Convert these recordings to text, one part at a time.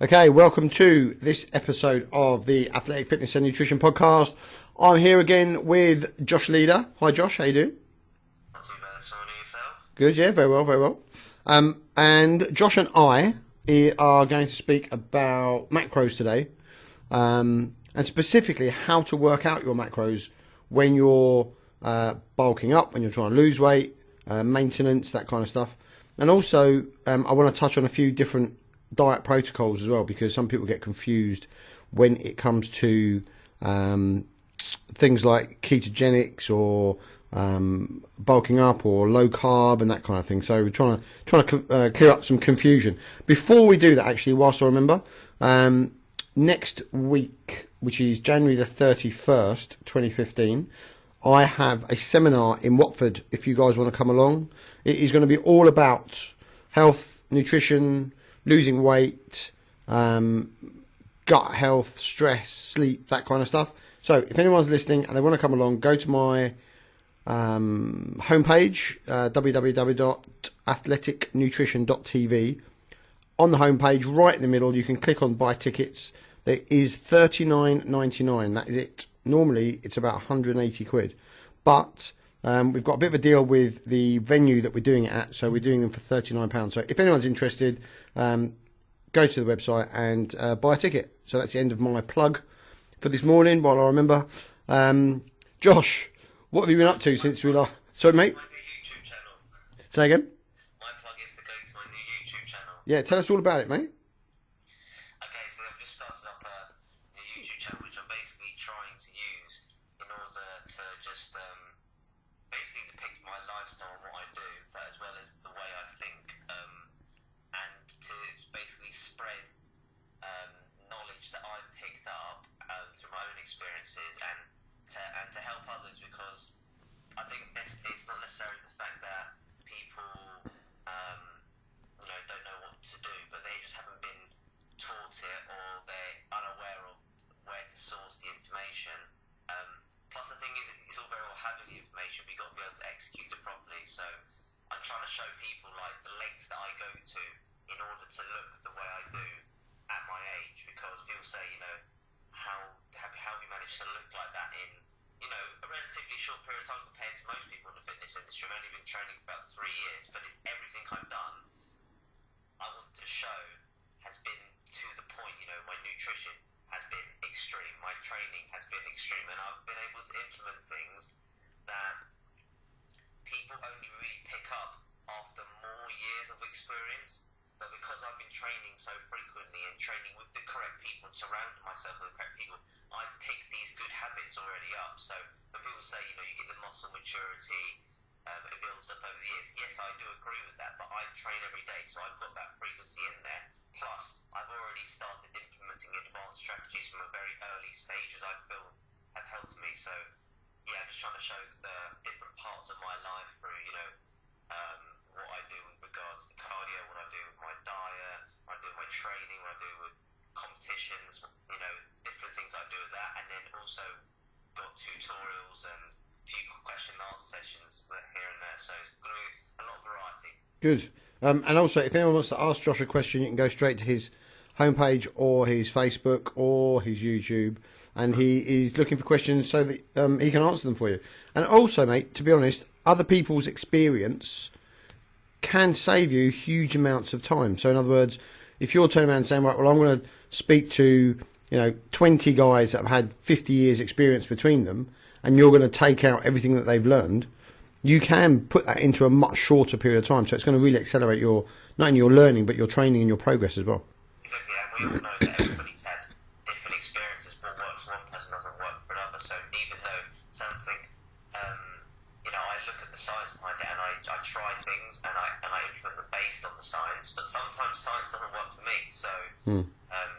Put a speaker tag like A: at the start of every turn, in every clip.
A: Okay, welcome to this episode of the Athletic Fitness and Nutrition Podcast. I'm here again with Josh Leader. Hi Josh, how you doing?
B: Not too bad this morning, yourself?
A: Good, yeah, very well, very well. And Josh and I are going to speak about macros today, and specifically how to work out your macros when you're bulking up, when you're trying to lose weight, maintenance, that kind of stuff. And also, I want to touch on a few different diet protocols as well, because some people get confused when it comes to things like ketogenics or bulking up or low carb and that kind of thing. So we're trying to clear up some confusion. Before we do that, actually, whilst I remember, next week, which is January the 31st, 2015, I have a seminar in Watford. If you guys want to come along, it is going to be all about health, nutrition, losing weight, gut health, stress, sleep, that kind of stuff. So if anyone's listening and they want to come along, go to my homepage, www.athleticnutrition.tv. On the homepage, right in the middle, you can click on buy tickets. There is $39.99. That is it. Normally, it's about 180 quid. But we've got a bit of a deal with the venue that we're doing it at, so we're doing them for £39. So if anyone's interested, go to the website and buy a ticket. So that's the end of my plug for this morning, while I remember. Josh, what have you been up to since we last... Sorry, mate?
B: My new YouTube channel.
A: Say again?
B: My plug is to go to my new YouTube channel.
A: Yeah, tell us all about it, mate.
B: Okay, so I've just started up a new YouTube channel, which I'm basically trying to use in order to just basically depict my lifestyle and what I do, but as well as the way I think, and to basically spread knowledge that I've picked up through my own experiences and to help others, because I think it's not necessarily the fact that people don't know what to do, but they just haven't been taught it, or they're unaware of where to source the information. Plus the thing is, it's all very well having the information, but you've got to be able to execute it properly. So I'm trying to show people like the lengths that I go to in order to look the way I do at my age, because people say, how have you managed to look like that in a relatively short period of time compared to most people in the fitness industry. I've only been training for about 3 years, but everything I've done, I want to show, has been to the point. My nutrition has been extreme, my training has been extreme, and I've been able to implement things that people only really pick up after more years of experience. But because I've been training so frequently and training with the correct people and surrounding myself with the correct people, I've picked these good habits already up. So when people say, you get the muscle maturity, it builds up over the years. Yes, I do agree with that, but I train every day, so I've got that frequency in there. Plus, I've already started implementing advanced strategies from a very early stage that I feel have helped me. So, yeah, I'm just trying to show the different parts of my life through, what I do with regards to cardio, what I do with my diet, what I do with my training, what I do with competitions, different things I do with that, and then also got tutorials and a few question and answer sessions here and there. So it's going to be a lot of variety.
A: Good. And also, if anyone wants to ask Josh a question, you can go straight to his homepage or his Facebook or his YouTube, and he is looking for questions so that he can answer them for you. And also, mate, to be honest, other people's experience can save you huge amounts of time. So in other words, if you're turning around and saying, right, well, I'm going to speak to 20 guys that have had 50 years experience between them, and you're going to take out everything that they've learned, you can put that into a much shorter period of time. So it's going to really accelerate not only your learning, but your training and your progress as well.
B: Exactly, and we all know that everybody's had different experiences. What works for one person doesn't work for another. So even though something, I look at the science behind it, and I try things and I implement them based on the science. But sometimes science doesn't work for me. So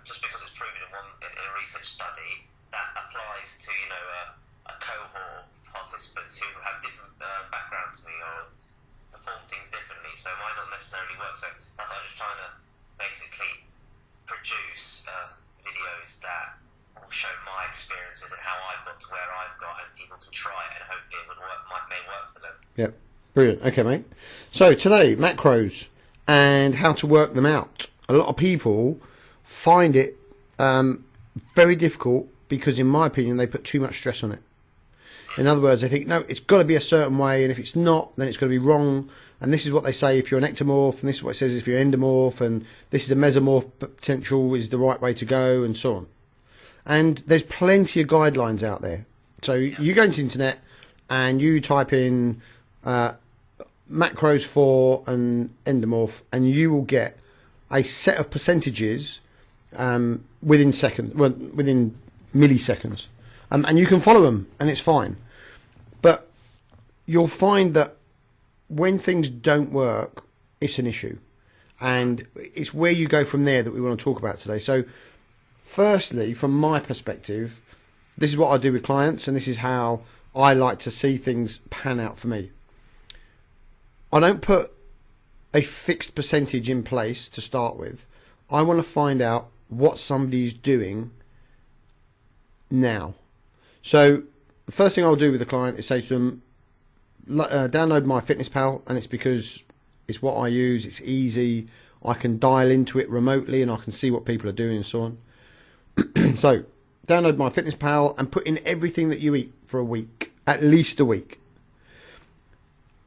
B: just because it's proven in a research study, that applies to a cohort of participants who have different backgrounds to me or perform things differently. So it might not necessarily work. So that's why I'm just trying to basically produce videos that will show my experiences and how I've got to where I've got, and people can try it, and hopefully it would work, may work for them.
A: Yep, brilliant. Okay, mate. So today, macros and how to work them out. A lot of people find it very difficult because, in my opinion, they put too much stress on it. In other words, they think, no, it's got to be a certain way, and if it's not, then it's going to be wrong. And this is what they say if you're an ectomorph, and this is what it says if you're endomorph, and this is a mesomorph potential is the right way to go, and so on. And there's plenty of guidelines out there. So you go into the internet and you type in macros for an endomorph, and you will get a set of percentages within milliseconds. And you can follow them, and it's fine. But you'll find that when things don't work, it's an issue. And it's where you go from there that we want to talk about today. So, firstly, from my perspective, this is what I do with clients, and this is how I like to see things pan out for me. I don't put a fixed percentage in place to start with. I want to find out what somebody's doing now. So the first thing I'll do with the client is say to them, download MyFitnessPal, and it's because it's what I use, it's easy, I can dial into it remotely and I can see what people are doing and so on. So download MyFitnessPal and put in everything that you eat for a week, at least a week.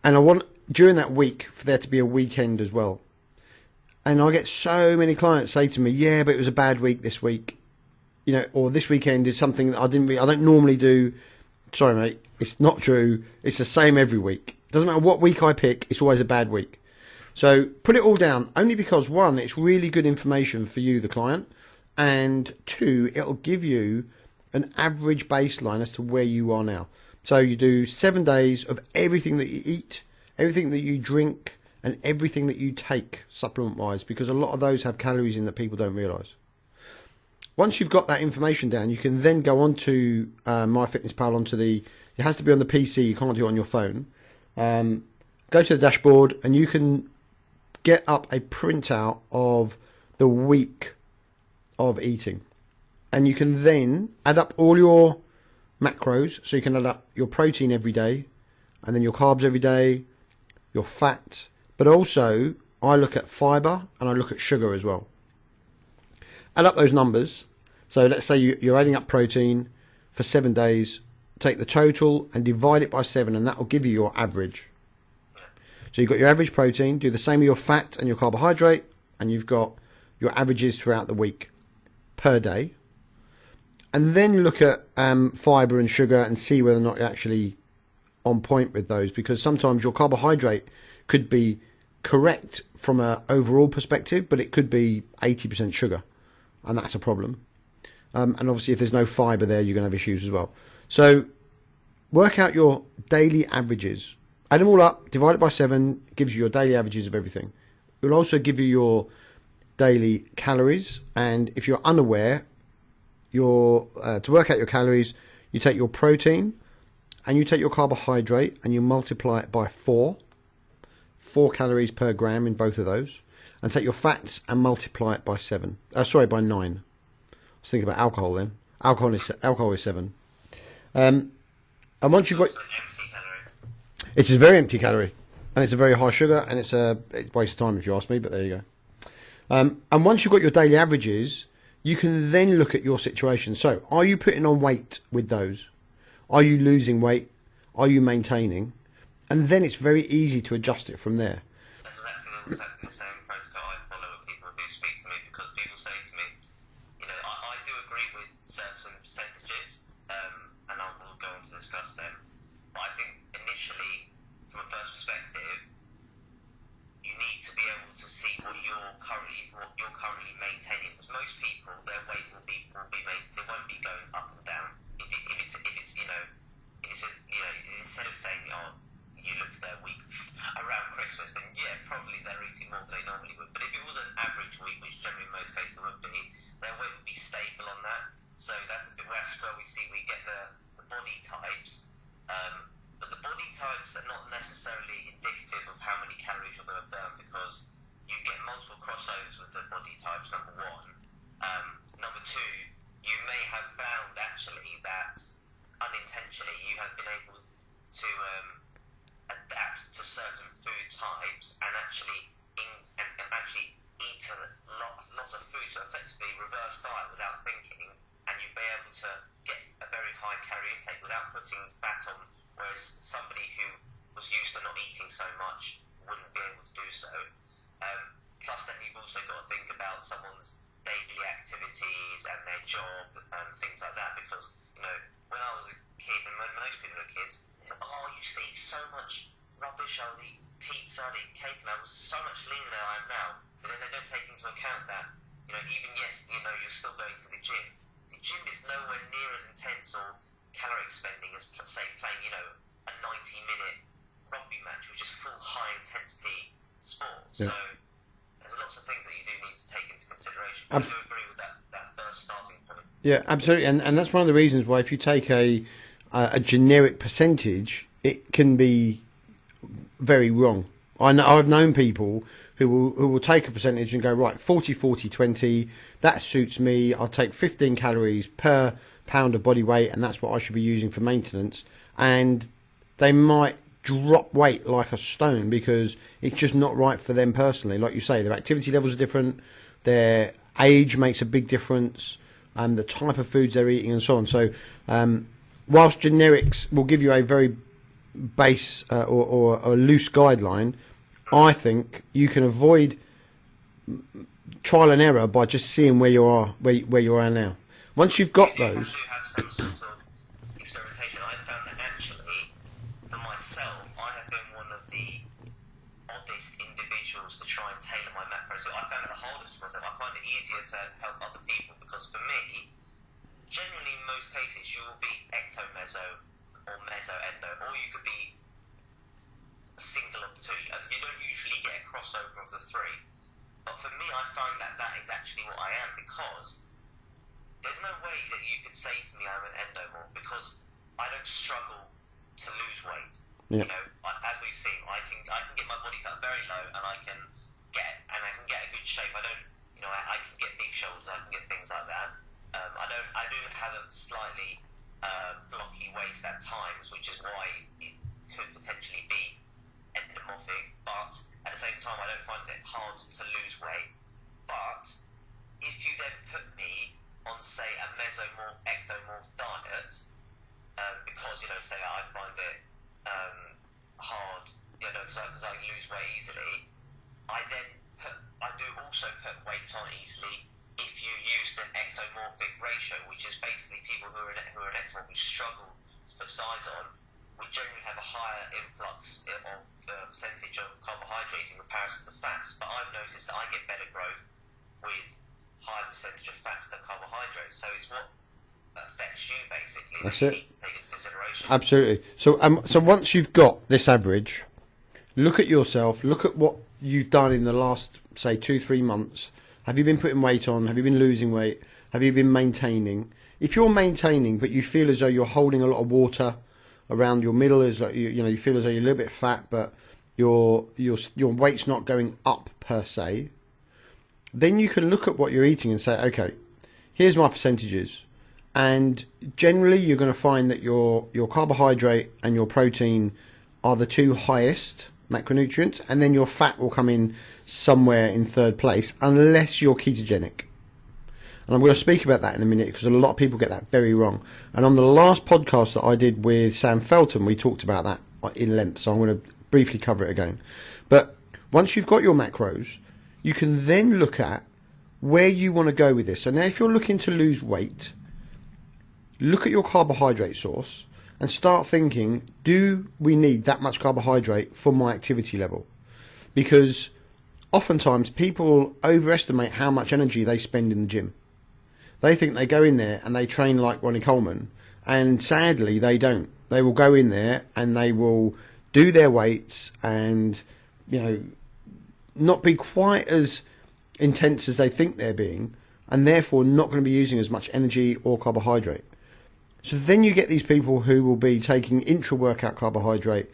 A: And I want during that week for there to be a weekend as well. And I get so many clients say to me, yeah, but it was a bad week this week. You know, or this weekend is something that I don't normally do. Sorry, mate, it's not true. It's the same every week. Doesn't matter what week I pick, it's always a bad week. So put it all down, only because, one, it's really good information for you, the client, and two, it'll give you an average baseline as to where you are now. So you do 7 days of everything that you eat, everything that you drink, and everything that you take supplement-wise, because a lot of those have calories in that people don't realise. Once you've got that information down, you can then go on to MyFitnessPal, it has to be on the PC, you can't do it on your phone. Go to the dashboard and you can get up a printout of the week of eating. And you can then add up all your macros, so you can add up your protein every day, and then your carbs every day, your fat, but also I look at fibre and I look at sugar as well. Add up those numbers. So let's say you're adding up protein for 7 days. Take the total and divide it by 7, and that will give you your average. So you've got your average protein. Do the same with your fat and your carbohydrate, and you've got your averages throughout the week per day. And then look at fibre and sugar and see whether or not you're actually on point with those, because sometimes your carbohydrate could be correct from an overall perspective, but it could be 80% sugar. And that's a problem. And obviously if there's no fibre there, you're going to have issues as well. So work out your daily averages. Add them all up, divide it by 7, gives you your daily averages of everything. It will also give you your daily calories. And if you're unaware, to work out your calories, you take your protein and you take your carbohydrate and you multiply it by 4 calories per gram in both of those. And take your fats and multiply it by 9. I was thinking about alcohol then. Alcohol is 7. And once you've got, it's a very empty calorie, and it's a very high sugar, and it's a waste of time if you ask me. But there you go. And once you've got your daily averages, you can then look at your situation. So, are you putting on weight with those? Are you losing weight? Are you maintaining? And then it's very easy to adjust it from there.
B: That's exactly the same protocol I follow with people who speak to me, because people say to me, you know, I do agree with certain percentages, and I will go on to discuss them. But I think initially, from a first perspective, you need to be able to see what you're currently maintaining. Because most people, their weight will be maintained. It won't be going up and down. If it's instead of saying, oh, you look at their week around Christmas, then yeah, probably they're eating more than they normally would. But if it was an average week, which generally in most cases there would be, their weight would be stable on that. So that's a bit where we get the body types. But the body types are not necessarily indicative of how many calories you're going to burn, because you get multiple crossovers with the body types, number one. Number two, you may have found actually that unintentionally you have been able to adapt to certain food types and actually eat a lot of food, so effectively putting fat on, whereas somebody who was used to not eating so much wouldn't be able to do so. Plus then you've also got to think about someone's daily activities and their job and things like that, because, you know, when I was a kid, and when most people are kids, they said, oh, I used to eat so much rubbish, I would eat pizza, I'd eat cake, and I was so much leaner than I am now. But then they don't take into account that, you know, even yes, you know, you're still going to the gym. The gym is nowhere near as intense or calorie expending as, say, playing, you know, a 90-minute rugby match, which is full high-intensity sport. Yeah. So there's lots of things that you do need to take into consideration. I do agree with that first starting point. Yeah,
A: absolutely. And that's one of the reasons why if you take a generic percentage, it can be very wrong. I've known people who will take a percentage and go, right, 40, 40, 20, that suits me. I'll take 15 calories per pound of body weight, and that's what I should be using for maintenance. And they might drop weight like a stone because it's just not right for them personally. Like you say, their activity levels are different, their age makes a big difference, and the type of foods they're eating and so on. So whilst generics will give you a very base or a loose guideline, I think you can avoid trial and error by just seeing where you are now. Once you've got those,
B: have some sort of experimentation. I found that actually, for myself, I have been one of the oddest individuals to try and tailor my macros. So I found it the hardest for myself. I find it easier to help other people because for me, generally in most cases, you will be ecto-meso or meso-endo, or you could be single of the two. You don't usually get a crossover of the three. But for me, I find that is actually what I am, because there's no way that you could say to me I'm an endomorph, because I don't struggle to lose weight. Yeah. You know, as we've seen, I can get my body fat very low, and I can get a good shape. I don't, you know, I can get big shoulders, I can get things like that. I do have a slightly blocky waist at times, which is why it could potentially be endomorphic, but at the same time I don't find it hard to lose weight. But if you then put me on, say, a mesomorph, ectomorph diet, because, you know, say I find it hard, you know, because I lose weight easily, I do also put weight on easily if you use an ectomorphic ratio, which is basically people who are an ectomorph who struggle to put size on, we generally have a higher influx of percentage of carbohydrates in comparison to fats. But I've noticed that I get better growth with higher percentage of fats than carbohydrates. So it's what affects you, basically, that you need to take into consideration.
A: Absolutely. So once you've got this average, look at yourself, look at what you've done in the last, say, 2-3 months. Have you been putting weight on? Have you been losing weight? Have you been maintaining? If you're maintaining, but you feel as though you're holding a lot of water around your middle, is like you feel as though you're a little bit fat, but your weight's not going up per se, then you can look at what you're eating and say, okay, here's my percentages, and generally you're going to find that your carbohydrate and your protein are the two highest macronutrients, and then your fat will come in somewhere in third place unless you're ketogenic. And I'm going to speak about that in a minute, because a lot of people get that very wrong. And on the last podcast that I did with Sam Felton, we talked about that in length, so I'm going to briefly cover it again. But once you've got your macros, you can then look at where you want to go with this. So now if you're looking to lose weight, look at your carbohydrate source and start thinking, do we need that much carbohydrate for my activity level? Because oftentimes people overestimate how much energy they spend in the gym. They think they go in there and they train like Ronnie Coleman, and sadly they don't. They will go in there and they will do their weights and, you know, not be quite as intense as they think they're being, and therefore not going to be using as much energy or carbohydrate. So then you get these people who will be taking intra-workout carbohydrate,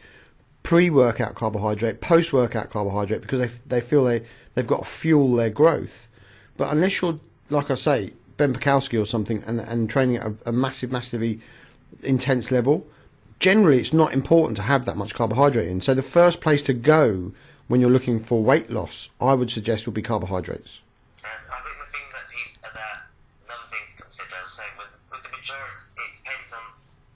A: pre-workout carbohydrate, post-workout carbohydrate, because they feel they've got to fuel their growth. But unless you're, like I say, Ben Pakowski or something, and training at a massively intense level, generally it's not important to have that much carbohydrate in. So the first place to go when you're looking for weight loss, I would suggest, would be carbohydrates.
B: I think the thing that another thing to consider, say with the majority, it depends on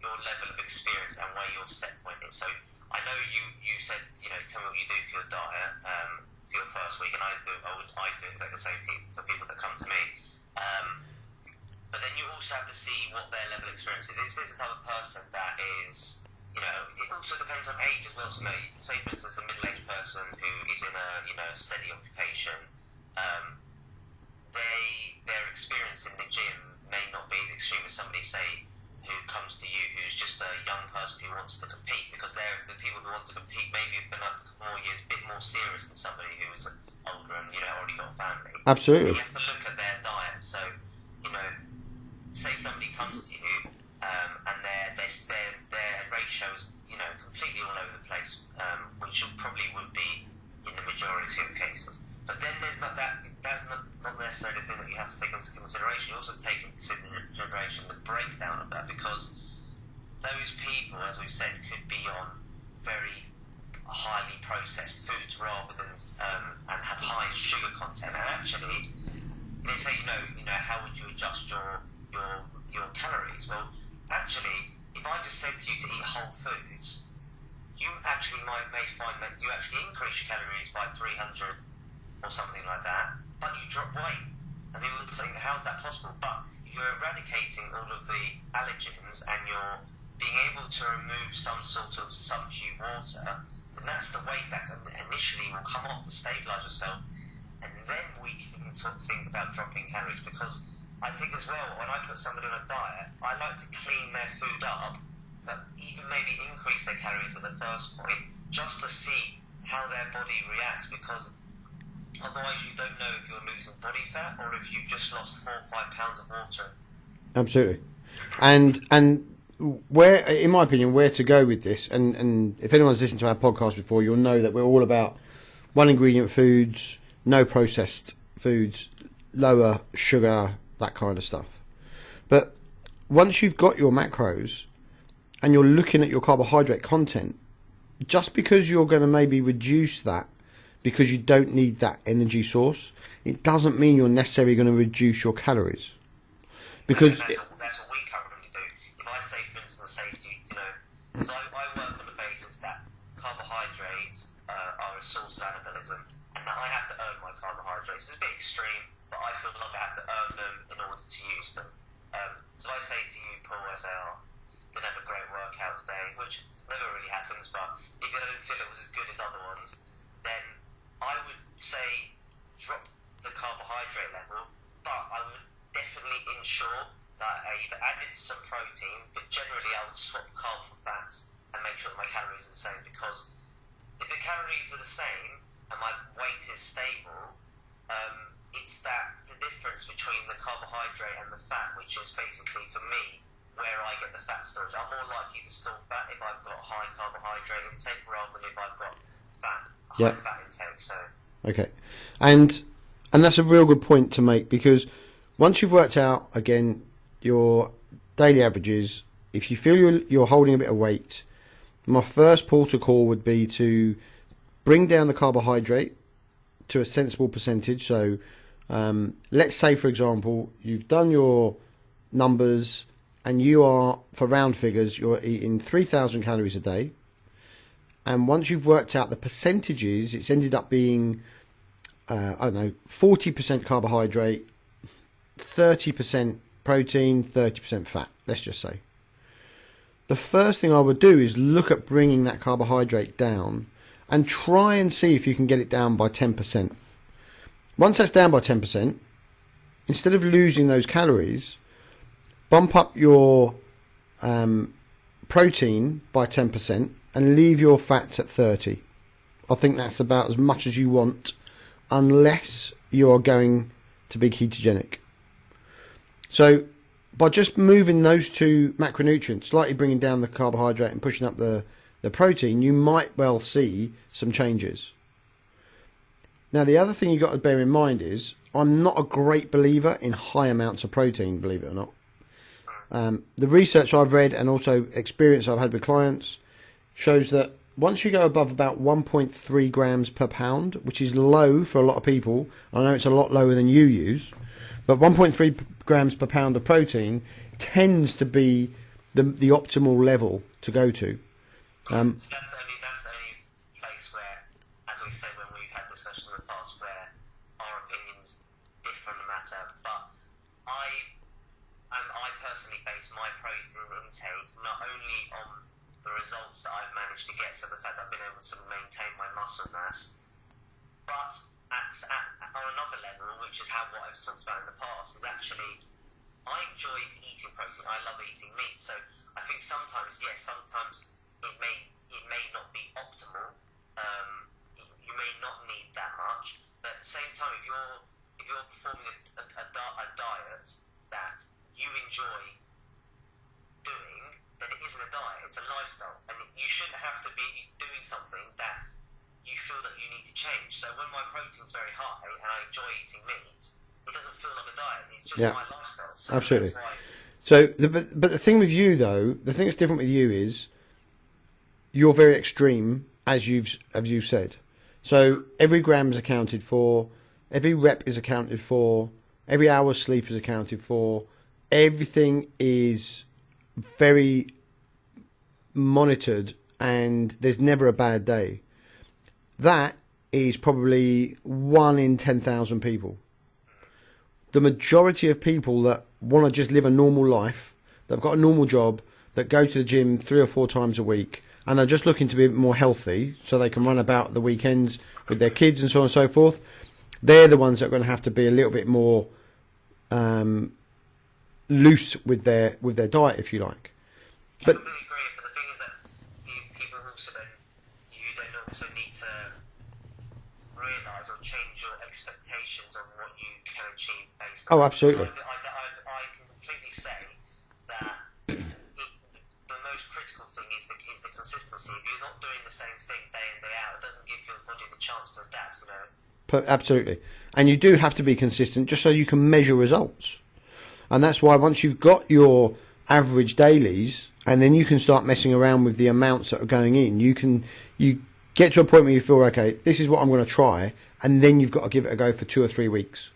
B: your level of experience and where your set point is. So I know you said, tell me what you do for your diet for your first week, and I do exactly the same for people that come to me. But then you also have to see what their level of experience is. Is this the type of person that is, it also depends on age as well. So, say for instance, a middle-aged person who is in a steady occupation, their experience in the gym may not be as extreme as somebody, say, who comes to you who's just a young person who wants to compete, because the people who want to compete maybe have been up a couple more years, a bit more serious than somebody who is older and already got a family.
A: Absolutely.
B: You have to look at their diet. So, say somebody comes to you and their ratio is completely all over the place, which probably would be in the majority of cases. But then there's not that. That's not necessarily the thing that you have to take into consideration. You also take into consideration the breakdown of that, because those people, as we've said, could be on very highly processed foods rather than and have high sugar content. And actually, they say, how would you adjust your calories? Well, actually, if I just said to you to eat whole foods, you actually may find that you actually increase your calories by 300 or something like that, but you drop weight. And people would say, how is that possible? But you're eradicating all of the allergens and you're being able to remove some sort of sub-Q water, then that's the weight that initially will come off to stabilise yourself, and then we can think about dropping calories. Because I think as well, when I put somebody on a diet, I like to clean their food up, but even maybe increase their calories at the first point, just to see how their body reacts, because otherwise you don't know if you're losing body fat or if you've just lost 4 or 5 pounds of water.
A: Absolutely. And where, in my opinion, where to go with this, and if anyone's listened to our podcast before, you'll know that we're all about one ingredient foods, no processed foods, lower sugar, that kind of stuff. But once you've got your macros and you're looking at your carbohydrate content, just because you're going to maybe reduce that because you don't need that energy source, it doesn't mean you're necessarily going to reduce your calories. Because
B: that's what we currently do. If I say, for instance, because I work on the basis that carbohydrates are a source of anabolism, and that I have to earn my carbohydrates. It's a bit extreme, but I feel like I have to earn them in order to use them. So I say to you, Paul, I say, didn't have a great workout today, which never really happens, but if I didn't feel it was as good as other ones, then I would say drop the carbohydrate level, but I would definitely ensure that I either added some protein, but generally I would swap carb for fats and make sure that my calories are the same, because if the calories are the same and my weight is stable, it's that the difference between the carbohydrate and the fat, which is basically, for me, where I get the fat storage. I'm more likely to store fat if I've got high carbohydrate intake rather than if I've got high fat intake. So
A: okay, and that's a real good point to make, because once you've worked out again your daily averages, if you feel you're holding a bit of weight, my first port of call would be to bring down the carbohydrate to a sensible percentage. So let's say, for example, you've done your numbers and you are, for round figures, you're eating 3,000 calories a day, and once you've worked out the percentages, it's ended up being 40% carbohydrate, 30% protein, 30% fat, let's just say. The first thing I would do is look at bringing that carbohydrate down and try and see if you can get it down by 10%. Once that's down by 10%, instead of losing those calories, bump up your protein by 10% and leave your fats at 30%. I think that's about as much as you want, unless you are going to be ketogenic. So by just moving those two macronutrients, slightly bringing down the carbohydrate and pushing up the protein, you might well see some changes. Now, the other thing you've got to bear in mind is I'm not a great believer in high amounts of protein, believe it or not. The research I've read and also experience I've had with clients shows that once you go above about 1.3 grams per pound, which is low for a lot of people, I know it's a lot lower than you use, but 1.3 grams per pound of protein tends to be the optimal level to go to.
B: So that's the only place where, as we said when we've had discussions in the past, where our opinions differ on the matter. But I personally base my protein intake not only on the results that I've managed to get, so the fact that I've been able to maintain my muscle mass, but on another level, which is what I've talked about in the past, is actually I enjoy eating protein. I love eating meat. So I think sometimes it may not be optimal. You may not need that much, but at the same time, if you're performing a diet that you enjoy doing, then it isn't a diet; it's a lifestyle, and you shouldn't have to be doing something that you feel that you need to change. So when my protein's very high and I enjoy eating meat, it doesn't feel like a diet. It's just my lifestyle. So
A: absolutely.
B: That's why.
A: So, but the thing with you though, the thing that's different with you is you're very extreme, as you've said. So every gram is accounted for, every rep is accounted for, every hour's sleep is accounted for. Everything is very monitored, and there's never a bad day. That is probably 1 in 10,000 people. The majority of people that want to just live a normal life, that've got a normal job, that go to the gym 3 or 4 times a week, and they're just looking to be more healthy so they can run about the weekends with their kids and so on and so forth, they're the ones that are going to have to be a little bit more loose with their diet, if you like. But
B: I completely agree, but the thing is that people also need to realise or change your expectations on what you can achieve based on.
A: Oh, absolutely.
B: So I can completely say that the most critical thing is the consistency. If you're not doing the same thing day in, day out, it doesn't give your body the chance to adapt, you know.
A: Absolutely. And you do have to be consistent just so you can measure results. And that's why once you've got your average dailies, and then you can start messing around with the amounts that are going in, you get to a point where you feel, okay, this is what I'm going to try, and then you've got to give it a go for 2 or 3 weeks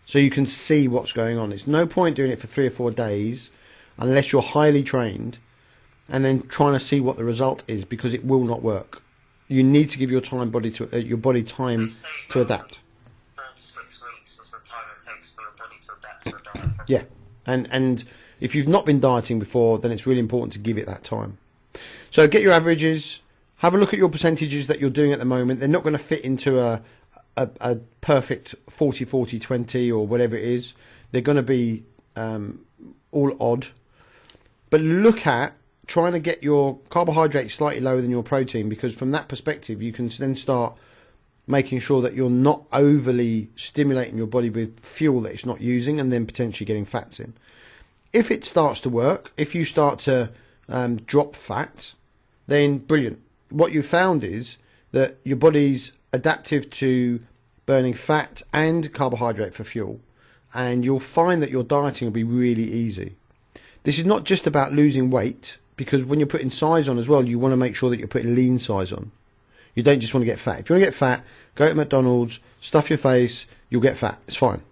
A: so you can see what's going on. It's no point doing it for 3 or 4 days unless you're highly trained and then trying to see what the result is, because it will not work. You need to give your body time to adapt.
B: 4 to 6 weeks is the time it takes for your body to adapt to a diet.
A: Yeah, and if you've not been dieting before, then it's really important to give it that time. So get your averages, have a look at your percentages that you're doing at the moment. They're not going to fit into a perfect 40-40-20 or whatever it is. They're going to be all odd. But look at trying to get your carbohydrates slightly lower than your protein, because from that perspective you can then start making sure that you're not overly stimulating your body with fuel that it's not using, and then potentially getting fats in. If it starts to work, if you start to drop fat, then brilliant. What you found is that your body's adaptive to burning fat and carbohydrate for fuel, and you'll find that your dieting will be really easy. This is not just about losing weight, because when you're putting size on as well, you want to make sure that you're putting lean size on. You don't just want to get fat. If you want to get fat, go to McDonald's, stuff your face, you'll get fat. It's fine.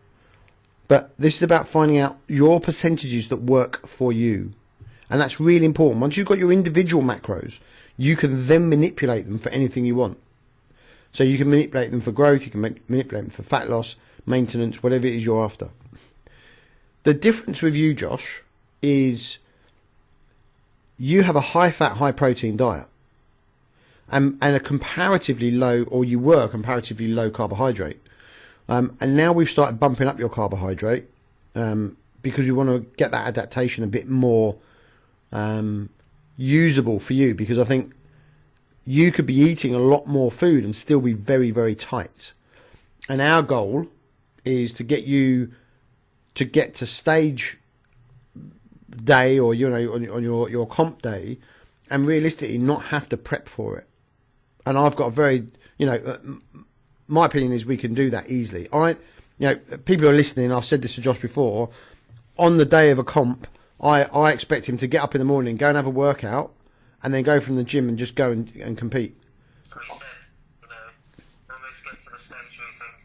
A: But this is about finding out your percentages that work for you. And that's really important. Once you've got your individual macros, you can then manipulate them for anything you want. So you can manipulate them for growth, you can manipulate them for fat loss, maintenance, whatever it is you're after. The difference with you, Josh, is you have a high fat, high protein diet. And a comparatively low, or you were comparatively low carbohydrate. And now we've started bumping up your carbohydrate because we want to get that adaptation a bit more usable for you, because I think you could be eating a lot more food and still be very, very tight. And our goal is to get you to get to stage day, or on your comp day, and realistically not have to prep for it. And I've got a very, my opinion is we can do that easily. All right, people are listening. I've said this to Josh before. On the day of a comp, I expect him to get up in the morning, go and have a workout, and then go from the gym and just go and compete.
B: So he said, when we get to the stage where you think,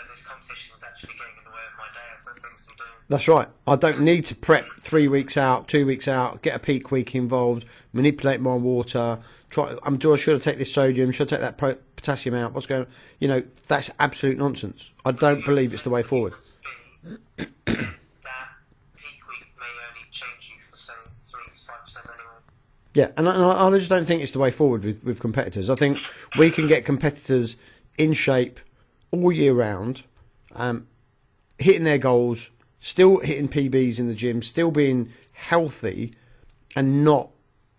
B: this competition is actually getting in the way of my day, I've got things to be doing
A: That's right. I don't need to prep 3 weeks out, 2 weeks out, get a peak week involved, manipulate my water. Should I take this sodium? Should I take that potassium out? What's going on? You know, that's absolute nonsense. I don't believe it's the way forward.
B: That peak week may only change you for, say, 3 to 5% anyway.
A: Yeah, and I just don't think it's the way forward with competitors. I think we can get competitors in shape all year round, hitting their goals, still hitting PBs in the gym, still being healthy and not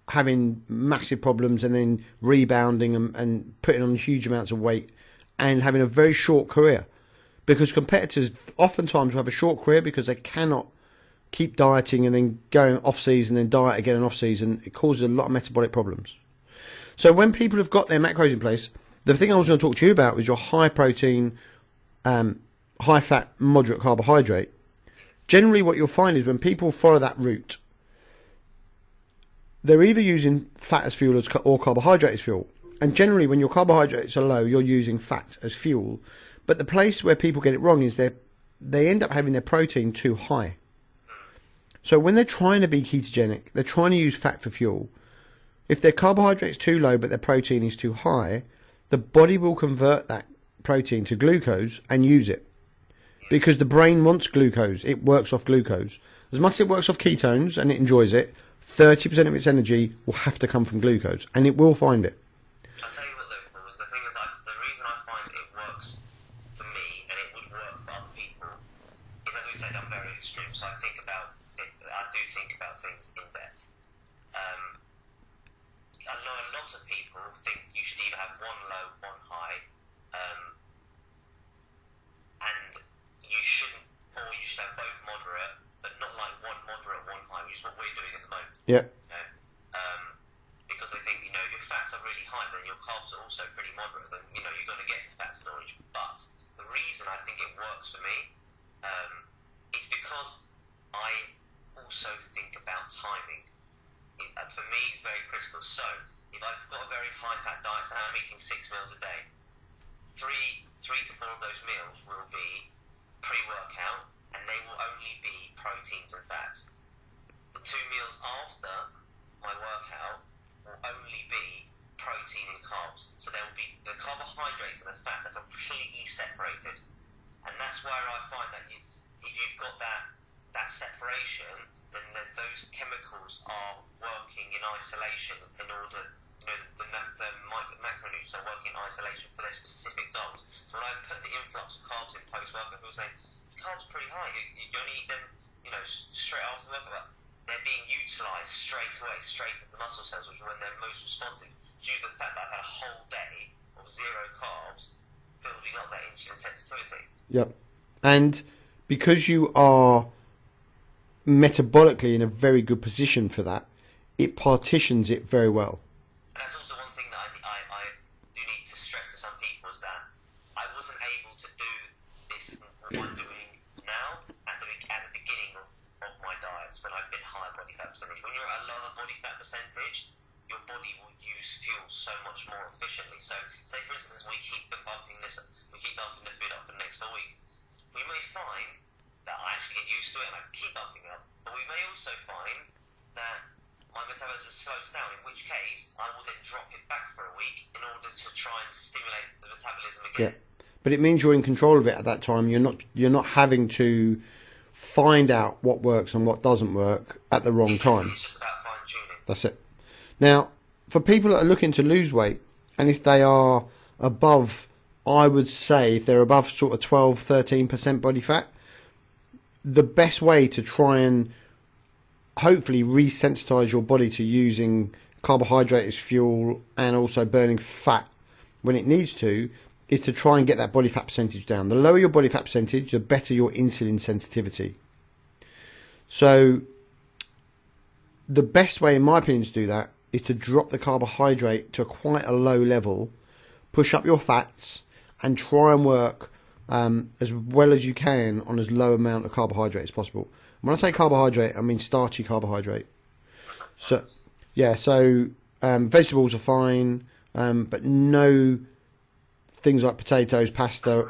A: having massive problems and then rebounding and putting on huge amounts of weight and having a very short career. Because competitors oftentimes will have a short career because they cannot keep dieting and then going off-season and then diet again and off-season. It causes a lot of metabolic problems. So when people have got their macros in place, the thing I was going to talk to you about was your high-protein, high-fat, moderate carbohydrate. Generally what you'll find is when people follow that route, they're either using fat as fuel or carbohydrate as fuel. And generally when your carbohydrates are low, you're using fat as fuel. But the place where people get it wrong is they end up having their protein too high. So when they're trying to be ketogenic, they're trying to use fat for fuel. If their carbohydrate's too low but their protein is too high, the body will convert that protein to glucose and use it. Because the brain wants glucose. It works off glucose. As much as it works off ketones and it enjoys it, 30% of its energy will have to come from glucose. And it will find it.
B: I'll tell you what, though, the thing is, the reason I find it works for me and it would work for other people is, as we said, I'm very extreme, so I do think about things in depth. I know a lot of people think you should either have one low, one high, and you should have both moderate, but not like one moderate, one high, which is what we're doing at the moment.
A: Yeah.
B: Because they think, your fats are really high, but then your carbs are also pretty moderate, then, you're going to get fat storage. But the reason I think it works for me is because I also think about timing. For me, it's very critical. So, if I've got a very high-fat diet, so I'm eating 6 meals a day, three to four of those meals will be pre-workout, and they will only be proteins and fats. The 2 meals after my workout will only be protein and carbs. So there will be the carbohydrates and the fats are completely separated. And that's where I find that if you've got that separation, then those chemicals are working in isolation in order, the macronutrients are working in isolation for their specific goals. So when I put the influx of carbs in post-workout, people say, carbs are pretty high, you only eat them, straight after the workout. They're being utilised straight away, straight to the muscle cells, which are when they're most responsive, due to the fact that I've had a whole day of zero carbs, building up that insulin sensitivity. Yep.
A: And because you are metabolically in a very good position for that, it partitions it very well.
B: And that's also one thing that I do need to stress to some people is that I wasn't able to do this, what I'm doing now, at the beginning of my diets when I've been high body fat percentage. When you're at a lower body fat percentage, your body will use fuel so much more efficiently. So, say for instance, we keep bumping the food up for the next 4 weeks. We may find that I actually get used to it and I keep bumping up, but we may also find that my metabolism slows down, in which case I will then drop it back for a week in order to try and stimulate the metabolism again.
A: Yeah. But it means you're in control of it at that time. You're not having to find out what works and what doesn't work at the wrong time.
B: It's just about fine-tuning.
A: That's it. Now, for people that are looking to lose weight, and if they are above, I would say, if they're above sort of 12, 13% body fat, the best way to try and hopefully resensitize your body to using carbohydrate as fuel and also burning fat when it needs to is to try and get that body fat percentage down. The lower your body fat percentage, the better your insulin sensitivity. So the best way, in my opinion, to do that is to drop the carbohydrate to quite a low level, push up your fats, and try and work as well as you can on as low amount of carbohydrate as possible. When I say carbohydrate, I mean starchy carbohydrate. So, yeah, vegetables are fine, but no things like potatoes, pasta,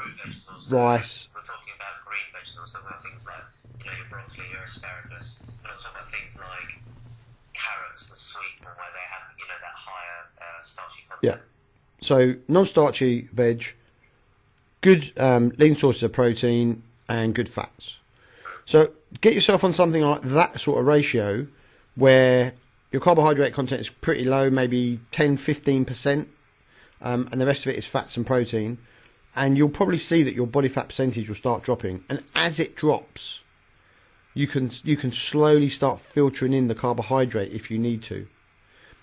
A: rice.
B: We're talking about green vegetables, so things like, your broccoli or asparagus. We're not talking about things like carrots and sweet corn where they have, that higher starchy content.
A: Yeah. So non-starchy veg, good lean sources of protein, and good fats. So get yourself on something like that sort of ratio where your carbohydrate content is pretty low, maybe 10-15%, and the rest of it is fats and protein. And you'll probably see that your body fat percentage will start dropping. And as it drops, you can slowly start filtering in the carbohydrate if you need to.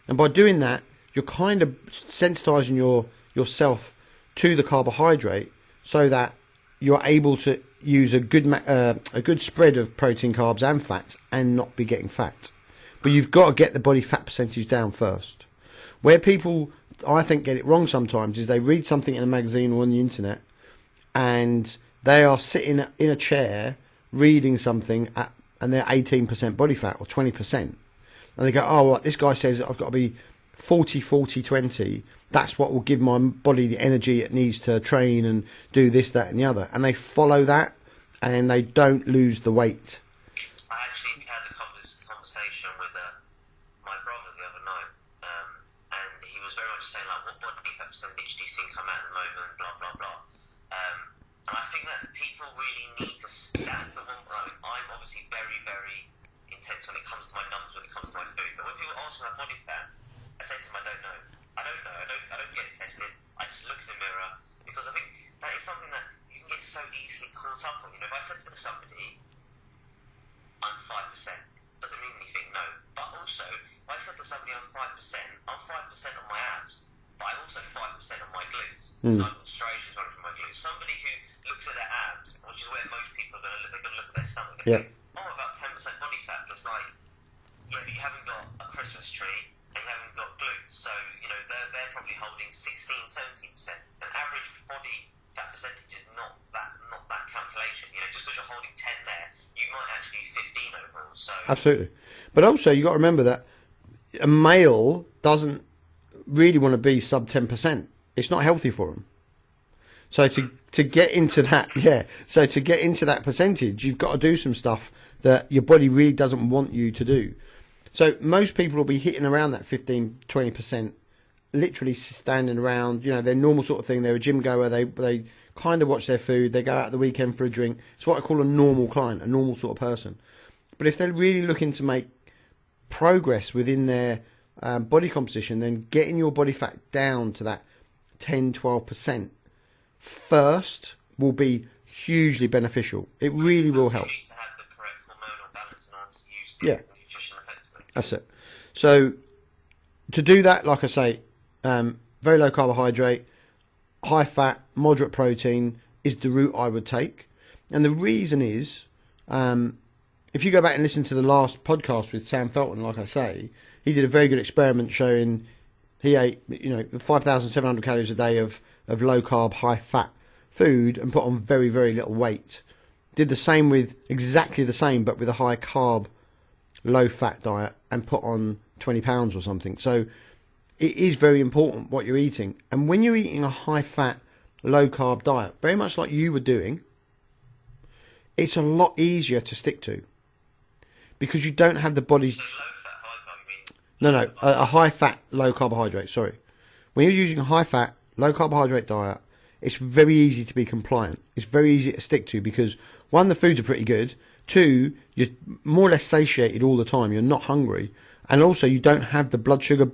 A: And by doing that, you're kind of sensitizing yourself to the carbohydrate so that you're able to use a good spread of protein, carbs and fats and not be getting fat. But you've got to get the body fat percentage down first. Where people, I think, get it wrong sometimes is they read something in a magazine or on the internet and they are sitting in a chair reading something and they're 18% body fat or 20%. And they go, oh, well, this guy says I've got to be 40, 40, 20. That's what will give my body the energy it needs to train and do this, that, and the other. And they follow that, and they don't lose the weight.
B: I actually had a conversation with my brother the other night, and he was very much saying, like, what body fat percentage do you think I'm at the moment, blah, blah, blah. And I think that people really need to, that's the one, I'm obviously very, very intense when it comes to my numbers, when it comes to my food. But when people ask me my body fat, I say to them, I don't know. I don't get it tested. I just look in the mirror because I think that is something that you can get so easily caught up on. If I said to somebody, I'm 5%, doesn't mean anything, no. But also, if I said to somebody I'm 5% on my abs, but I'm also 5% on my glutes. So I've got striations running from my glutes. Somebody who looks at their abs, which is where most people are going to look, they're going to look at their stomach and think, oh, about 10% body fat. But it's like, yeah, but you haven't got a Christmas tree. And you haven't got glutes, so they're probably holding 16-17%. An average body fat percentage is not that calculation. Just because you're holding 10 there, you might actually be 15 overall. So
A: absolutely, but also you got to remember that a male doesn't really want to be sub 10%. It's not healthy for them. So to get into that, so to get into that percentage, you've got to do some stuff that your body really doesn't want you to do. So most people will be hitting around that 15-20%, literally standing around, their normal sort of thing. They're a gym goer. They kind of watch their food. They go out the weekend for a drink. It's what I call a normal client, a normal sort of person. But if they're really looking to make progress within their body composition, then getting your body fat down to that 10-12% first will be hugely beneficial. It really will help.
B: You need to have the correct hormonal balance in order to use nutrition effectively.
A: That's it. So to do that, like I say, very low carbohydrate, high fat, moderate protein is the route I would take. And the reason is, if you go back and listen to the last podcast with Sam Felton, like I say, he did a very good experiment showing he ate 5,700 calories a day of low carb, high fat food and put on very, very little weight. Did the same with exactly the same, but with a high carb, low fat diet and put on 20 pounds or something. So it is very important what you're eating. And when you're eating a high fat, low carb diet, very much like you were doing, it's a lot easier to stick to because you don't have the body.
B: So low fat, high carb, you mean?
A: No, a high fat, low carbohydrate. Sorry. When you're using a high fat, low carbohydrate diet, it's very easy to be compliant. It's very easy to stick to because one, the foods are pretty good. Two, you're more or less satiated all the time. You're not hungry. And also you don't have the blood sugar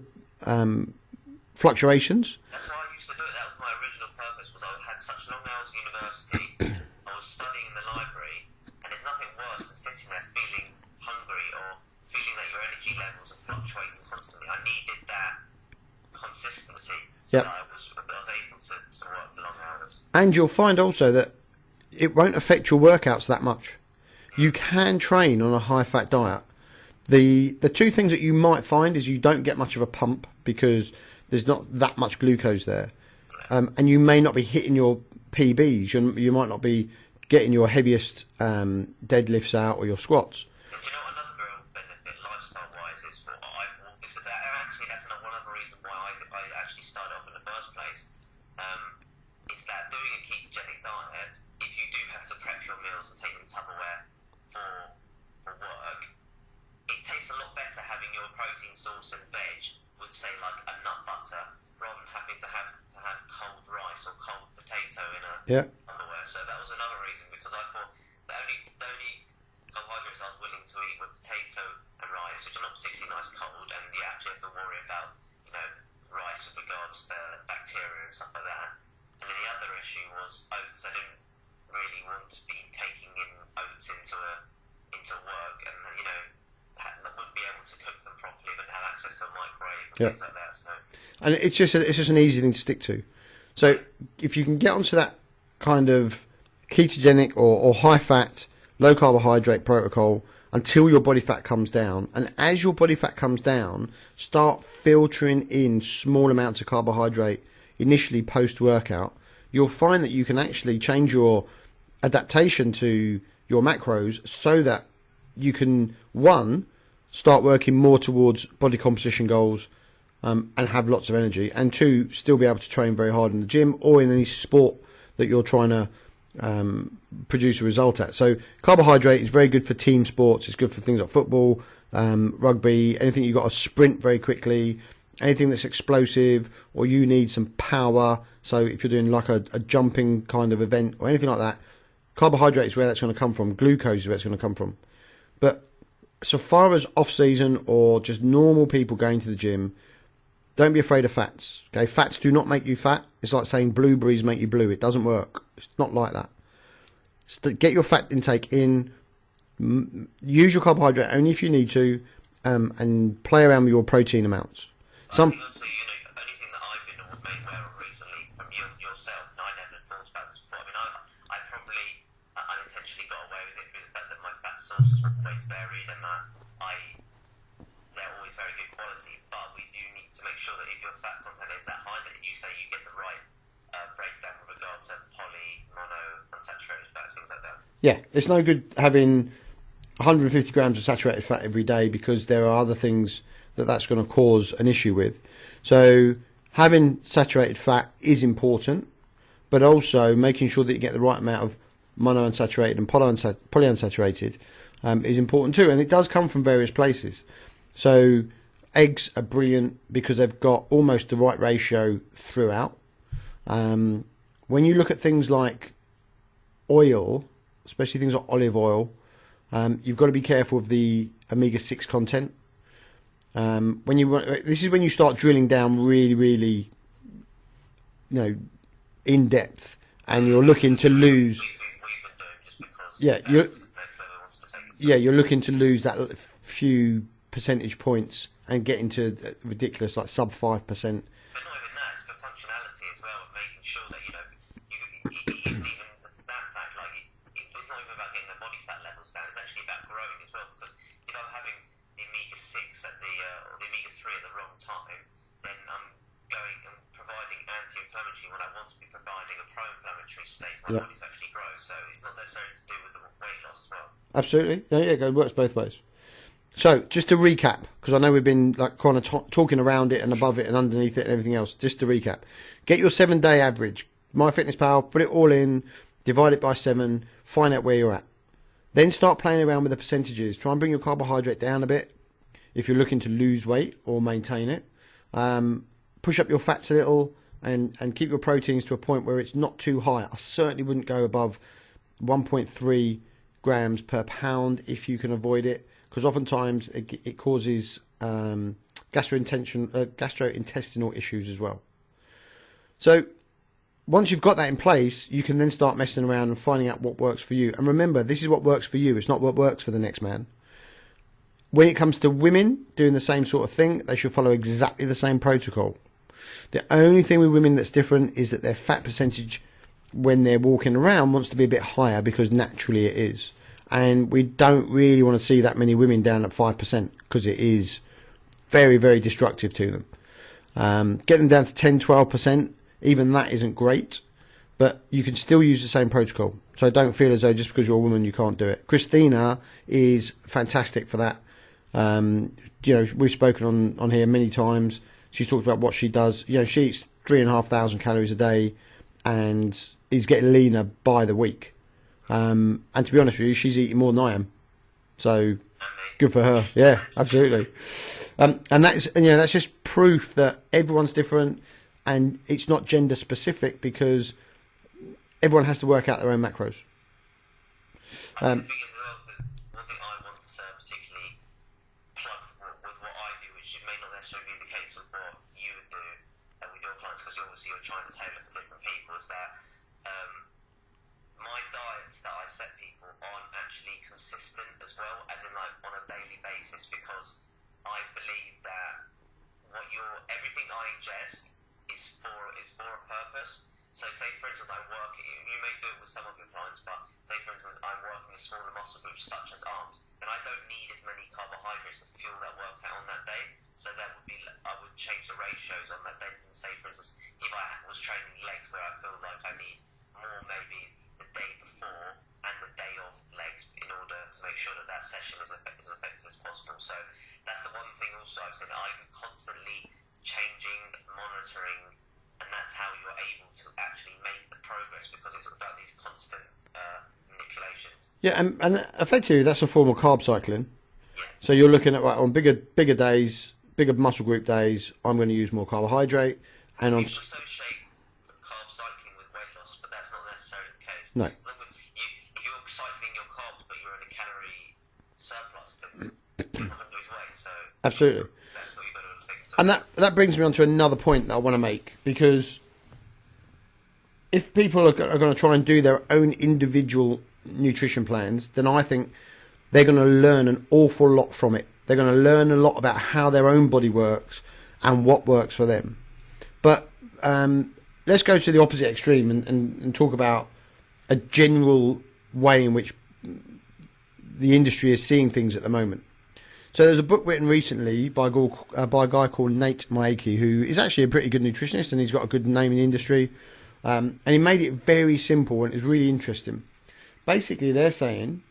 A: fluctuations.
B: That's why I used to do it. That was my original purpose. Was I had such long hours at university. I was studying in the library, and there's nothing worse than sitting there feeling hungry or feeling that your energy levels are fluctuating constantly. I needed that consistency so that I was able to work the long hours.
A: And you'll find also that it won't affect your workouts that much. You can train on a high fat diet. The two things that you might find is you don't get much of a pump because there's not that much glucose there, and you may not be hitting your PBs. You might not be getting your heaviest deadlifts out or your squats.
B: Do you know another real benefit lifestyle-wise is what it's about? Actually, that's not one other reason why I actually started off in the first place. Is that doing a ketogenic diet, if you do have to prep your meals and take them Tupperware for your protein source and veg would say like a nut butter, rather than having to have cold rice or cold potato in a underwear. So that was another reason, because I thought the only carbohydrates I was willing to eat were potato and rice, which are not particularly nice cold, and you actually have to worry about, rice with regards to bacteria and stuff like that. And then the other issue was oats. I didn't really want to be taking in oats into work, and wouldn't be able to cook them properly, but have access to a microwave and things like that. So,
A: and it's just an easy thing to stick to. So if you can get onto that kind of ketogenic or high fat, low carbohydrate protocol until your body fat comes down, and as your body fat comes down, start filtering in small amounts of carbohydrate initially post workout, you'll find that you can actually change your adaptation to your macros so that you can, one, start working more towards body composition goals and have lots of energy, and two, still be able to train very hard in the gym or in any sport that you're trying to produce a result at. So carbohydrate is very good for team sports. It's good for things like football, rugby, anything you've got to sprint very quickly, anything that's explosive, or you need some power. So if you're doing like a jumping kind of event or anything like that, carbohydrate is where that's going to come from. Glucose is where it's going to come from. But so far as off-season or just normal people going to the gym, don't be afraid of fats. Okay, fats do not make you fat. It's like saying blueberries make you blue. It doesn't work. It's not like that. Get your fat intake in. Use your carbohydrate only if you need to, and play around with your protein amounts.
B: I think also, the only thing that I've been made aware of recently from yourself, and I never thought about this before. I mean, I probably unintentionally got away with it through the fact that my fat sources were always varied, and they're always very good quality. But we do need to make sure that if your fat content is that high, that you say you get the right breakdown with regard to poly, mono, unsaturated fats, things like that. Yeah,
A: it's no good having 150 grams of saturated fat every day, because there are other things that's going to cause an issue with. So having saturated fat is important, but also making sure that you get the right amount of monounsaturated and polyunsaturated is important too, and it does come from various places. So eggs are brilliant because they've got almost the right ratio throughout. When you look at things like oil, especially things like olive oil, you've got to be careful of the omega-6 content. This is when you start drilling down really, really, in depth, and you're looking to lose. You're looking to lose that few percentage points and get into ridiculous, like sub 5%.
B: But not even that, it's for functionality as well, of making sure that it isn't even that fact. Like it's not even about getting the body fat levels down. It's actually about growing as well, because if I'm having the omega-6 or the omega-3 at the wrong time, then I'm providing anti-inflammatory when I want to be providing a pro-inflammatory state for my body to actually grow. So it's not necessarily to do with the weight loss as well. Absolutely.
A: It works both ways. So just to recap, because I know we've been like kind of talking around it and above it and underneath it and everything else. Just to recap, get your 7-day average. MyFitnessPal, put it all in, divide it by 7, find out where you're at. Then start playing around with the percentages. Try and bring your carbohydrate down a bit if you're looking to lose weight or maintain it. Push up your fats a little and keep your proteins to a point where it's not too high. I certainly wouldn't go above 1.3 grams per pound if you can avoid it, because oftentimes it causes gastrointestinal issues as well. So once you've got that in place, you can then start messing around and finding out what works for you. And remember, this is what works for you. It's not what works for the next man. When it comes to women doing the same sort of thing, they should follow exactly the same protocol. The only thing with women that's different is that their fat percentage when they're walking around wants to be a bit higher, because naturally it is. And we don't really want to see that many women down at 5%, because it is very, very destructive to them. Get them down to 10, 12%. Even that isn't great, but you can still use the same protocol. So don't feel as though just because you're a woman you can't do it. Christina is fantastic for that. We've spoken on here many times. She's talked about what she does. She eats 3,500 calories a day and is getting leaner by the week. And to be honest with you, she's eating more than I am. So Good for her. Yeah, absolutely. And that's just proof that everyone's different, and it's not gender specific because everyone has to work out their own macros.
B: I think as well, one thing I want to particularly plug with what I do, which may not necessarily be the case with what you would do with your clients, because obviously you're trying to tailor to different people, is that my diets that I set people aren't actually consistent as well, as in like on a daily basis, because I believe that everything I ingest is for a purpose. So say for instance you may do it with some of your clients, but say for instance I'm working with smaller muscle groups such as arms, then I don't need as many carbohydrates to fuel that workout on that day. So I would change the ratios on that day, and say for instance if I was training legs where I feel like I need more maybe the day before and the day of legs in order to make sure that session is as effective as possible. So that's the one thing also I've said, I'm constantly changing, monitoring, and that's how you're able to actually make the progress, because it's about these constant manipulations. Yeah,
A: and effectively that's a form of carb cycling.
B: Yeah.
A: So you're looking at on bigger days, bigger muscle group days, I'm going to use more carbohydrate, and on
B: associate carb cycling with weight loss, but that's not necessarily the case.
A: No.
B: If you're cycling your carbs but you're in a calorie surplus, then you're not going to lose weight. So
A: absolutely.
B: That's what you've got to think.
A: And that brings me on to another point that I want to make, because if people are going to try and do their own individual nutrition plans, then I think they're going to learn an awful lot from it. They're going to learn a lot about how their own body works and what works for them. But let's go to the opposite extreme and talk about a general way in which the industry is seeing things at the moment. So there's a book written recently by a guy called Nate Maeki, who is actually a pretty good nutritionist, and he's got a good name in the industry. And he made it very simple, and it's really interesting. Basically, they're saying,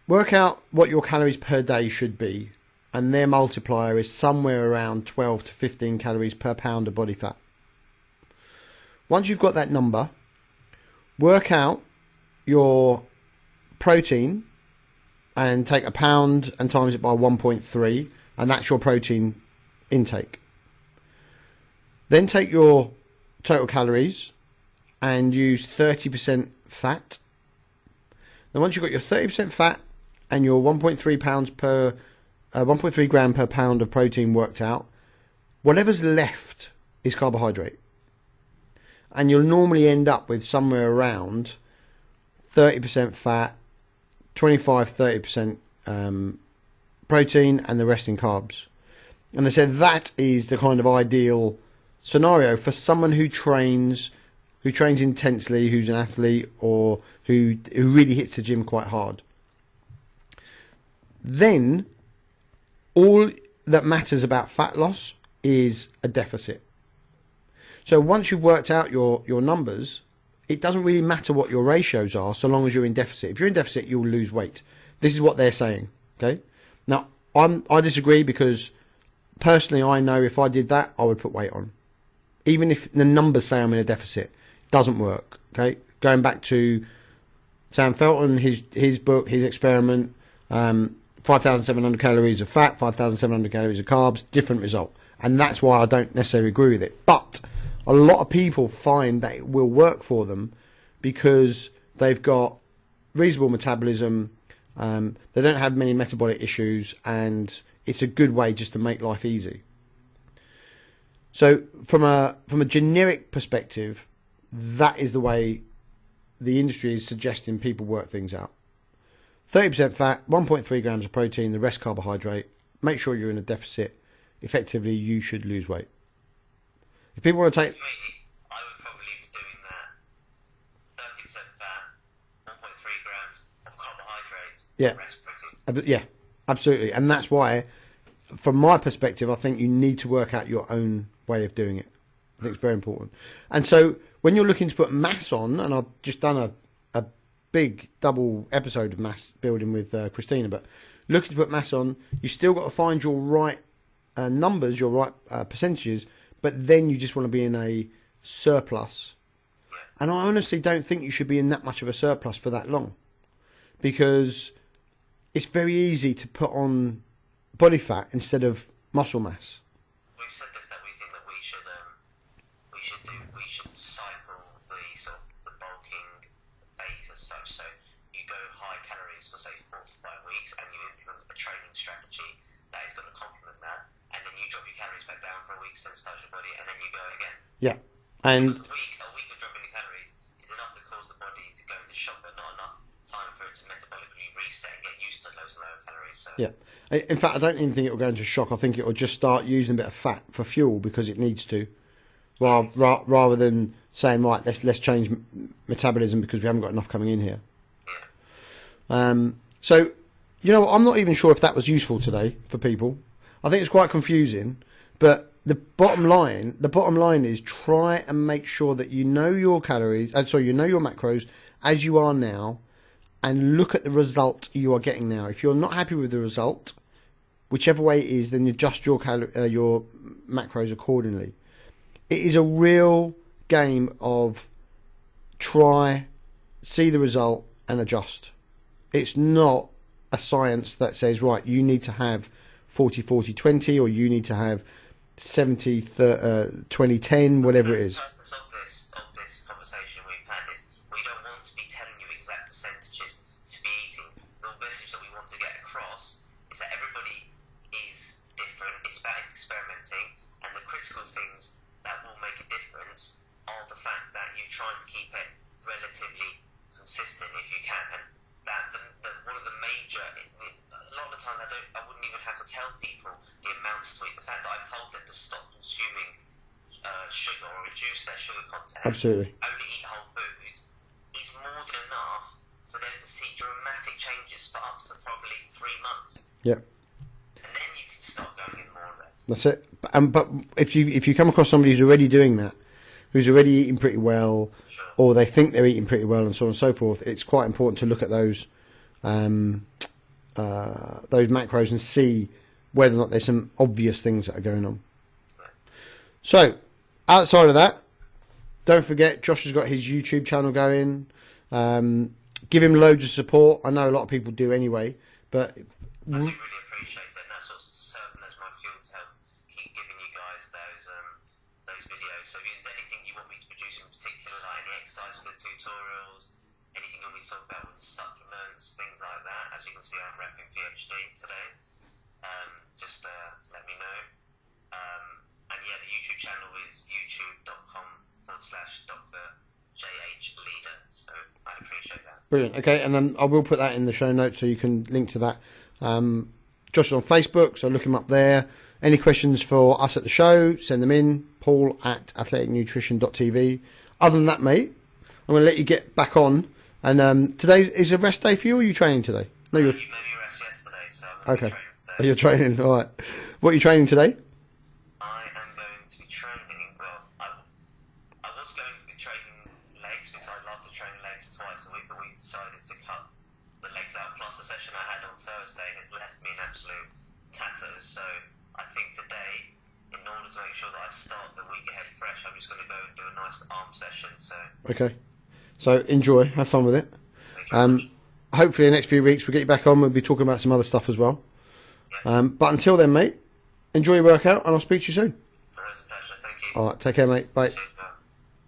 A: work out what your calories per day should be, and their multiplier is somewhere around 12 to 15 calories per pound of body fat. Once you've got that number, work out your protein and take a pound and times it by 1.3, and that's your protein intake. Then take your total calories and use 30% fat. Then once you've got your 30% fat and your 1.3 gram per pound of protein worked out, whatever's left is carbohydrate. And you'll normally end up with somewhere around 30% fat, 25-30% protein, and the rest in carbs. And they said that is the kind of ideal scenario for someone who trains intensely, who's an athlete, or who really hits the gym quite hard. Then all that matters about fat loss is a deficit. So once you've worked out your numbers, it doesn't really matter what your ratios are, so long as you're in deficit. If you're in deficit, you'll lose weight. This is what they're saying. Okay. Now I disagree, because personally I know if I did that, I would put weight on, even if the numbers say I'm in a deficit. It doesn't work. Okay. Going back to Sam Felton, his book, his experiment, 5,700 calories of fat, 5,700 calories of carbs, different result. And that's why I don't necessarily agree with it. But a lot of people find that it will work for them because they've got reasonable metabolism, they don't have many metabolic issues, and it's a good way just to make life easy. So from a generic perspective, that is the way the industry is suggesting people work things out. 30% fat, 1.3 grams of protein, the rest carbohydrate. Make sure you're in a deficit. Effectively, you should lose weight. If people want to take...
B: For me, I would probably be doing that. 30% fat, 1.3 grams of carbohydrates,
A: Yeah.
B: rest protein.
A: Yeah, absolutely. And that's why, from my perspective, I think you need to work out your own way of doing it. I think it's very important. And so when you're looking to put mass on, and I've just done a big double episode of mass building with Christina, but looking to put mass on, you still got to find your right numbers, your right percentages, but then you just want to be in a surplus. And I honestly don't think you should be in that much of a surplus for that long, because it's very easy to put on body fat instead of muscle mass.
B: We've said this, that we think that we should cycle the sort of the bulking phase as such. So you go high calories for say 4 to 5 weeks, and you implement a training strategy that is going to complement that, and then you drop your calories back down for a week, sensitize your body, and then you go again.
A: Yeah, and
B: a week of dropping the calories is enough to cause the body to go into shock, but not enough time for it to metabolically reset and get used to those lower calories. So.
A: Yeah. In fact, I don't even think it will go into shock. I think it will just start using a bit of fat for fuel because it needs to, rather than saying, right, let's change metabolism because we haven't got enough coming in here.
B: Yeah.
A: So, I'm not even sure if that was useful today for people. I think it's quite confusing, but the bottom line is try and make sure that you know your calories, you know your macros as you are now, and look at the result you are getting now. If you're not happy with the result, whichever way it is, then adjust your macros accordingly. It is a real game of try, see the result, and adjust. It's not a science that says, right, you need to have 40-40-20, or you need to have 70-20-10, whatever it is.
B: The purpose of this conversation we've had is we don't want to be telling you exact percentages to be eating. The message that we want to get across is that everybody is different. It's about experimenting, and the critical things that will make a difference are the fact that you're trying to keep it relatively consistent if you can. That one of the major, a lot of the times I wouldn't even have to tell people the amounts to eat. The fact that I've told them to stop consuming sugar or reduce their sugar content,
A: Absolutely,
B: only eat whole foods, is more than enough for them to see dramatic changes for up to probably 3 months.
A: Yeah.
B: And then you can start going in more of that.
A: That's it. But if you come across somebody who's already doing that, who's already eating pretty well,
B: Sure.
A: or they think they're eating pretty well, and so on and so forth, it's quite important to look at those macros and see whether or not there's some obvious things that are going on.
B: Right.
A: So, outside of that, don't forget Josh has got his YouTube channel going. Give him loads of support. I know a lot of people do anyway, but
B: I do really appreciate it, and that's what's serving as my fuel to help keep giving you guys those videos. So if there's anything you want me to produce in particular, like any exercise with the tutorials, anything you want me to talk about with supplements, things like that, as you can see I'm repping PhD today, just let me know. And yeah, the YouTube channel is youtube.com/DrJHLeader, so I'd appreciate that.
A: brilliant. Okay, and then I will put that in the show notes so you can link to that. Josh is on Facebook, so look him up there. Any questions for us at the show, send them in, paul@athleticnutrition.tv. Other than that, mate, I'm going to let you get back on. And today is a rest day for you, or are you training today? No,
B: You made me rest yesterday, so I'm going to be training today.
A: You're training, all right. What are you training today?
B: I am going to be training, well, I was going to be training legs because I love to train legs twice a week, but we decided to cut the legs out. Plus the session I had on Thursday has left me in absolute tatters. So I think today, in order to make sure that I start the week ahead fresh, I'm just going to go and do a nice arm session. So
A: Okay. So enjoy, have fun with it.
B: thank you very much.
A: Hopefully in the next few weeks we'll get you back on. We'll be talking about some other stuff as well. But until then, mate, enjoy your workout and I'll speak to you soon.
B: Always a pleasure. Thank you.
A: All right, take care, mate. Bye.
B: Cheers.